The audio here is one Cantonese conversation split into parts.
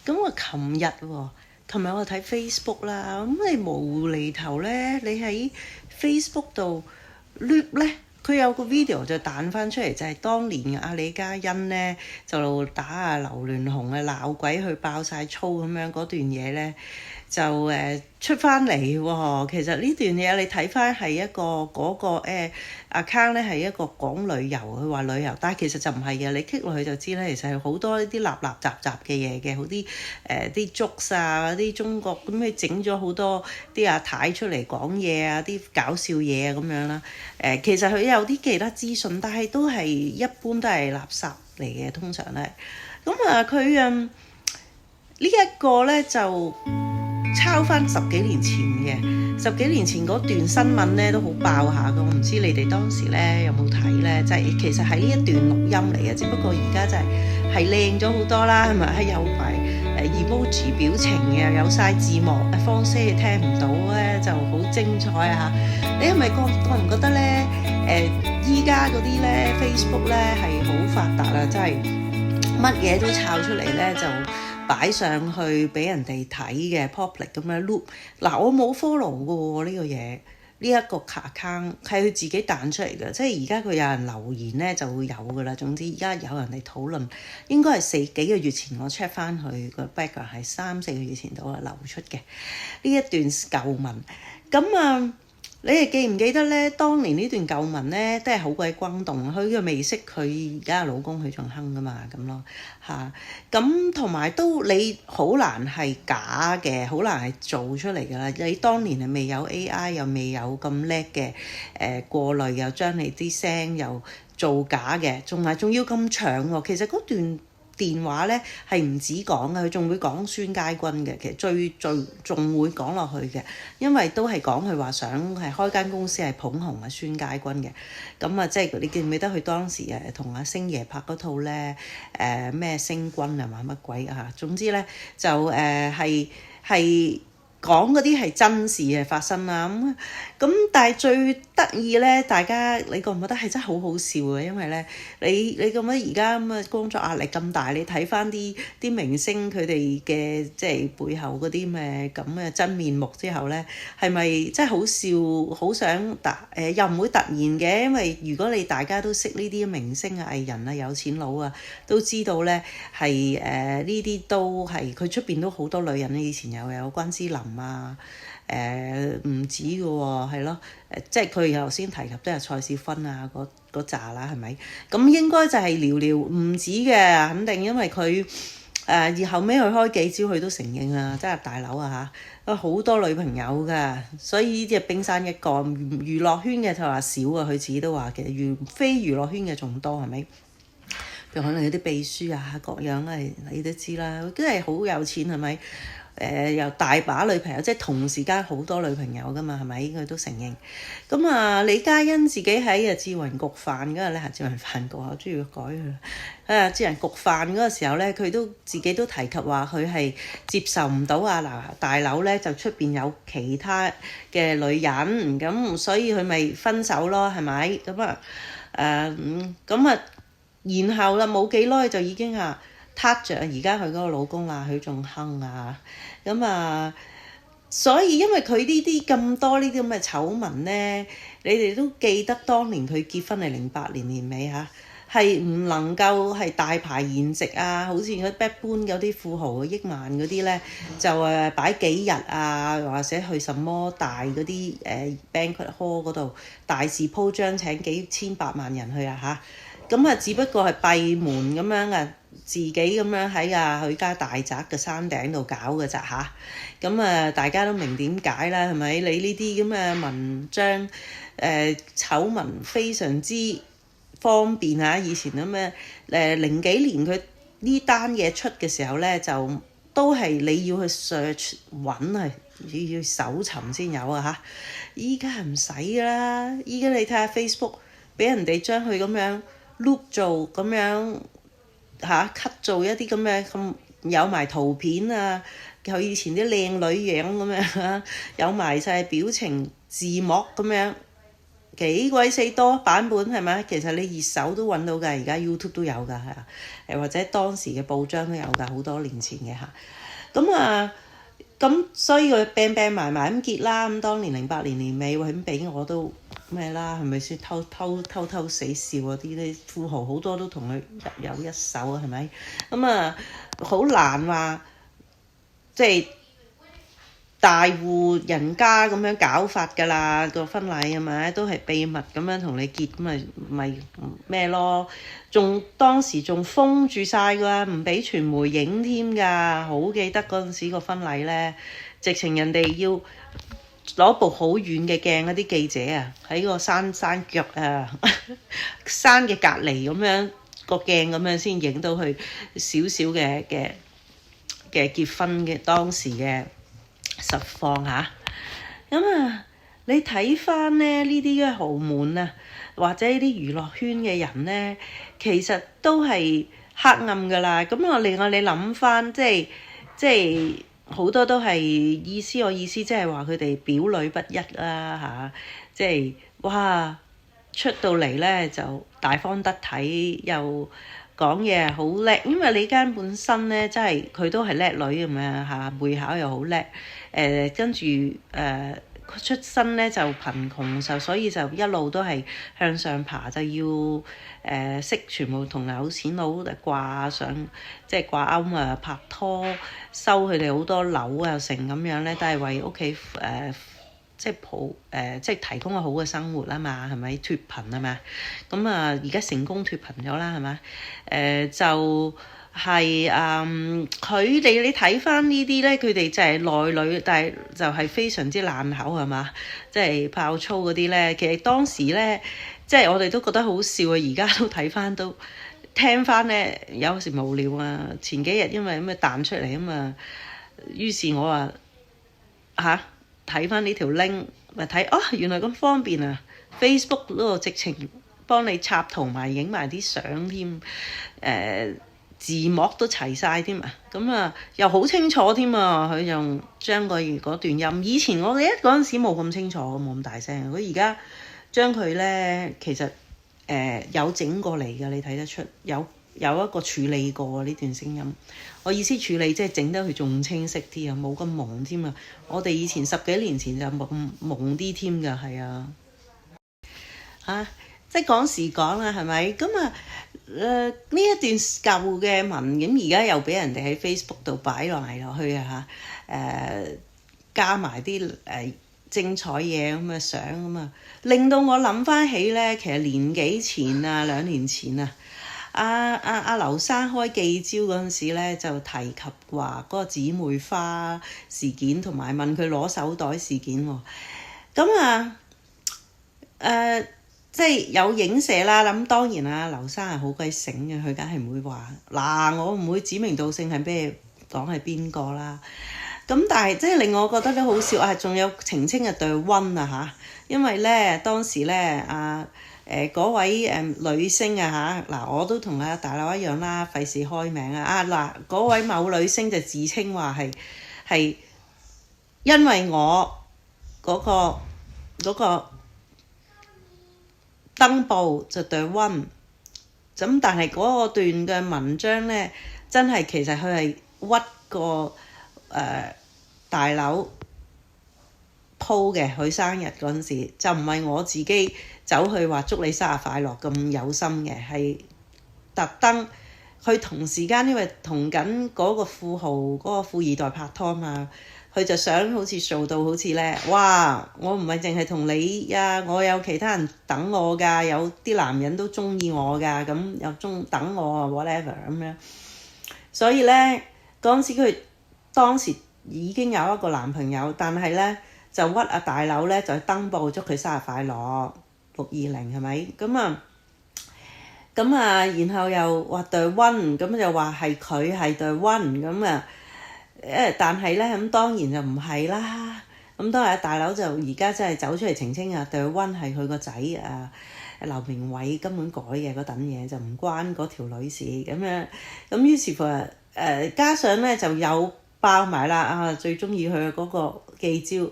咁啊，琴日我睇 Facebook 啦，咁你無厘頭咧，你喺 Facebook 度 loop 咧，佢有個 video 就彈翻出嚟，就係當年阿李嘉欣咧就打阿劉鑾雄啊鬧鬼佢爆晒粗咁樣嗰段嘢咧，就出翻嚟喎。其實呢段嘢你睇翻係一個嗰個account 咧係一個講旅遊，佢話旅遊，但係其實就唔係嘅。你 click 落去就知咧，其實係好多呢啲立立雜雜嘅嘢嘅，好啲啲 jokes 啊，啲中國咁你整咗好多啲阿太出嚟講嘢啊，啲搞笑嘢啊咁樣啦。其實佢有啲其他資訊，但係都係一般都係垃圾嚟嘅，通常咧。咁啊，佢呢一個咧就抄翻十幾年前嘅，十幾年前嗰段新聞咧都好爆下嘅。我唔知你哋當時咧有冇睇咧？就係其實係呢一段錄音嚟嘅，只不過而家就係靚咗好多啦，係咪？係有埋emoji 表情嘅，有晒字幕，方式你聽唔到咧，就好精彩啊！你係咪覺唔覺得咧？依家嗰啲咧 Facebook 咧係好發達啊，真係乜嘢都抄出嚟咧就擺上去俾人哋睇嘅 public 咁樣 loop。嗱，我冇 follow 過呢個嘢，呢一個 account 係佢自己彈出嚟嘅，即係而家佢有人留言咧就會有噶啦。總之而家有人嚟討論，應該係幾個月前我 check 翻佢個 background 係3-4個月前度流出嘅呢一段舊文。咁啊，你哋記唔記得咧？當年呢段舊文咧都係好鬼轟動，佢未識佢而家老公許仲亨噶嘛，咁咯嚇。咁同埋都你好難係假嘅，好難係做出嚟噶啦。你當年係未有 AI，又未有咁叻嘅過濾，又將你啲聲又造假嘅，仲要咁長喎。其實嗰段電話咧係唔止講嘅，佢仲會講孫佳君嘅，其實最仲會講落去嘅，因為都係講佢話想係開間公司係捧紅阿孫佳君嘅。咁啊，即係你記唔記得佢當時同阿星爺拍嗰套咧咩星君啊嘛乜鬼啊？總之咧就係講嗰啲係真事嘅發生啦。咁但係最得意咧，大家你覺唔覺得係真係好好笑嘅？因為咧，你咁樣而家咁嘅工作壓力咁大，你睇翻啲明星佢哋嘅即係背後嗰啲咩咁嘅真面目之後咧，係咪真係好笑？好想又唔會突然嘅，因為如果你大家都識呢啲明星啊、藝人啊、有錢佬啊，都知道咧係呢啲都係佢出邊都好多女人。以前有關之琳啊。唔止嘅喎，係咯，即係佢頭先提及都係蔡少芬啊嗰扎啦，係咪？咁應該就係寥寥唔止嘅，肯定，因為佢而後尾佢開幾招，佢都承認啊，真係大佬啊嚇，好多女朋友㗎，所以呢啲係冰山一角。娛樂圈嘅就話少啊，佢自己都話其實非娛樂圈嘅仲多，係咪？譬如可能有啲秘書啊各樣啊，你都知啦，真係好有錢，係咪？又大把女朋友，即係同時間好多女朋友㗎嘛，係咪？佢都承認。咁啊，李嘉欣自己喺智雲焗飯嗰日咧，智雲飯局我中意改佢。智雲焗飯嗰個時候咧，佢都自己都提及話佢係接受唔到啊嗱大佬咧就出邊有其他嘅女人，咁所以佢咪分手咯，係咪？咁啊咁啊，然後啦冇幾耐就已經撻着而家佢嗰個老公啊許仲亨啊，咁啊，所以因為佢呢啲咁多呢啲咁嘅醜聞咧，你哋都記得當年佢結婚係08年年尾嚇，係唔能夠係大排筵席啊，好似嗰一般嗰啲富豪億萬嗰啲咧，就擺幾日啊，或者去什麼大嗰啲banquet hall 嗰度大肆鋪張請幾千百萬人去啊嚇，咁啊只不過係閉門咁樣啊。自己咁樣喺佢家大宅嘅山頂度搞嘅咋嚇，咁大家都明點解啦，係咪？你呢啲咁嘅文章醜聞非常之方便嚇，以前咁零幾年佢呢單嘢出嘅時候咧，就都係你要去 search 揾要搜尋先有啊嚇，依家係唔使啦，依家你睇下 Facebook 俾人哋將佢咁樣 loop 做咁樣。cut 做一啲咁嘅咁有埋圖片啊，佢以前啲靚女樣咁樣有埋晒表情字幕咁樣，幾鬼死多版本係咪？其實你熱搜都揾到㗎，而家 YouTube 都有㗎，係啊，或者當時嘅報章都有㗎，好多年前嘅嚇。咁所以佢病埋咁結啦。咁當年08年年尾佢俾我都咩啦，係咪先偷死笑嗰啲咧？富豪好多都同佢有一手啊，係咪？好難話即係大戶人家咁樣搞法㗎啦，個婚禮係咪都係秘密咁樣同你結，咁咪咩咯？當時仲封住晒㗎，唔俾傳媒影添㗎。好記得嗰陣時個婚禮咧，直情人哋要攞部好遠嘅鏡，嗰啲記者啊喺個山腳啊山嘅隔離咁樣個鏡咁樣先影到佢少少嘅結婚嘅當時嘅實況嚇。你睇翻咧呢啲嘅豪門啊，或者呢啲娛樂圈嘅人咧，其實都係黑暗噶啦。令我你諗翻，即係好多都係我意思即係話佢哋表裏不一啦嚇。即係哇出到嚟咧就大方得體，又講嘢好叻。因為李嘉本身咧真係佢都係叻女咁樣嚇，會考又好叻。跟住出身咧就貧窮，所以就一路都係向上爬，就要識全部同有錢佬掛上，即係掛鈎啊，拍拖收佢哋好多樓啊成咁樣咧，都係為屋企即係提供個好嘅生活啊嘛，係咪脫貧啊嘛？而家成功脫貧咗啦，係咪？就係佢哋你睇翻呢啲咧，佢哋就係內裏，但係就係非常之爛口係嘛？即係爆粗嗰啲咧，其實當時咧，即係我哋都覺得好笑啊！而家都睇翻都聽翻咧，有時無聊啊。前幾日因為咁啊彈出嚟於是我話睇翻呢條 link 咪睇原來咁方便啊 ！Facebook 嗰度直情幫你插圖埋影埋啲相添，字幕都齊晒添啊！又好清楚添啊！佢仲將嗰段音，以前我哋嗰陣時冇咁清楚，冇咁大聲。佢而家將佢咧，其實有整過嚟㗎，你睇得出有一個處理過呢段聲音。我意思處理即係整得佢仲清晰啲啊，冇咁朦添啊！我哋以前10幾年前就朦啲添㗎，係啊即係講時講啦，係咪？呢一段舊嘅文咁而家又俾人哋喺 Facebook 度擺落去啊加埋啲精彩嘢咁嘅相令到我諗翻起咧，其實年幾前2年前阿劉生開記招嗰陣時咧，就提及話嗰個姊妹花事件，同埋問佢攞手袋事件喎。即係有影射啦。咁當然啊，劉生係好鬼醒嘅，佢梗係唔會話我唔會指名道姓係咩講係邊個啦。但係即係令我覺得都好笑仲有澄清對溫因為咧當時咧嗰位女星我都同大佬一樣啦，費事開名嗰位某女星就自稱話係因為我嗰個登報就對溫咁，但係嗰段嘅文章咧，真係其實佢係屈個大佬鋪嘅，佢生日嗰陣時就唔係我自己走去話祝你生日快樂咁有心嘅，係特登佢同時間因為同緊嗰個富豪嗰個富二代拍拖嘛。佢就想好似做到好似咧，哇！我唔係淨係同你我有其他人等我㗎，有啲男人都中意我㗎，咁又等我whatever 咁樣。所以咧嗰陣時佢當時已經有一個男朋友，但係咧就屈大佬咧就登報祝佢生日快樂620係咪？然後又話對溫咁就話係佢係對溫但係咧咁當然就唔係啦。咁當然大佬就而家真係走出嚟澄清對溫係佢個仔劉明偉根本改嘅嗰等嘢，就唔關嗰條女事咁樣。咁於是乎加上咧就有爆埋啦最中意佢嗰個記招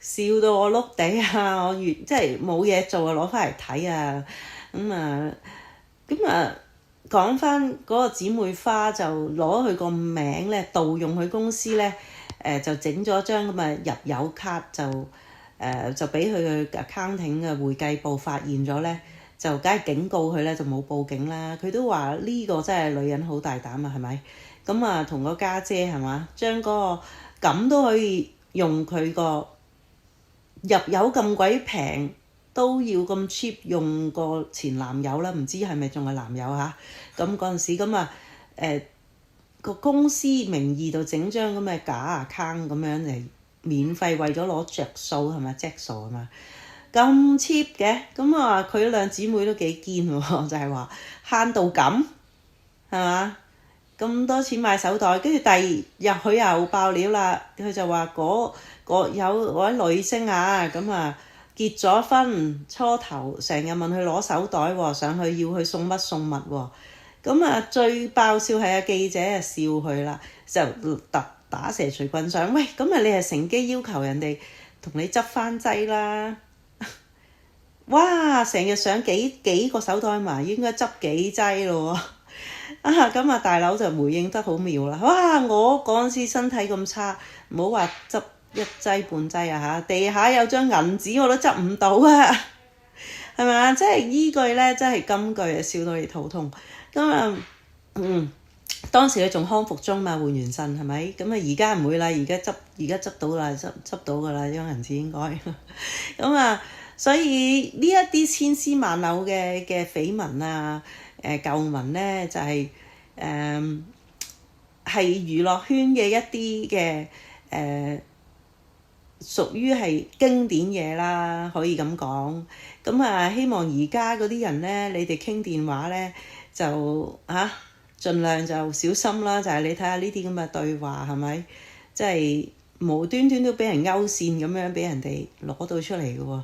笑到我碌地啊！我即係冇嘢做啊，攞翻嚟睇啊！咁啊講翻嗰個姊妹花就攞佢個名咧，盜用佢公司咧，就整咗張咁嘅入油卡，就俾佢嘅 accounting 嘅會計部發現咗咧，就梗係警告佢咧，就冇報警啦。佢都話呢個真係女人好大膽啊，係咪？咁啊同個家姐係嘛，將嗰個咁都可以用佢個入油咁鬼平，都要咁 cheap 用個前男友啦，唔知係咪仲係男友嚇？咁嗰陣時咁啊個公司名義度整張咁嘅假 account 咁樣嚟免費為咗攞着數係咪？著數係嘛？咁 cheap 嘅，咁啊佢兩姊妹都幾堅喎，就係話慳到咁係嘛？咁多錢買手袋，跟住第二日佢又爆料啦，佢就話有位女星啊，咁啊結咗婚，初頭成日問佢攞手袋喎，上去要佢送乜送物喎，咁啊最爆笑係記者啊笑佢啦，就打蛇隨棍上，喂咁啊你係乘機要求人哋同你執翻劑啦，哇成日上幾個手袋嘛，應該執幾劑咯喎。咁啊大佬就回應得好妙啦！哇，我嗰陣時身體咁差，唔好話執一劑半劑啊嚇，地下有張銀紙我都執唔到啊，係咪啊？即係依句咧，真係金句啊，笑到你肚痛。咁啊，當時佢仲康復中嘛，換完腎係咪？咁啊而家唔會啦，而家執到啦，執到㗎啦，張銀紙應該。咁啊，所以呢一啲千絲萬縷嘅緋聞啊〜舊聞咧就係係娛樂圈嘅一啲嘅屬於係經典嘢啦，可以咁講。咁啊，希望而家嗰啲人咧，你哋傾電話咧就盡量就小心啦。就係你睇下呢啲咁嘅對話係咪？即係無端端都俾人勾線咁樣，俾人哋攞到出嚟嘅喎。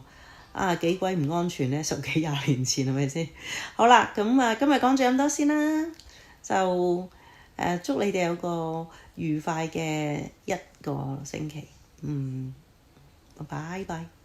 幾鬼唔安全咧！10幾20年前係咪先？好啦，咁啊，今日講咗咁多先啦，就祝你哋有個愉快嘅一個星期。拜拜。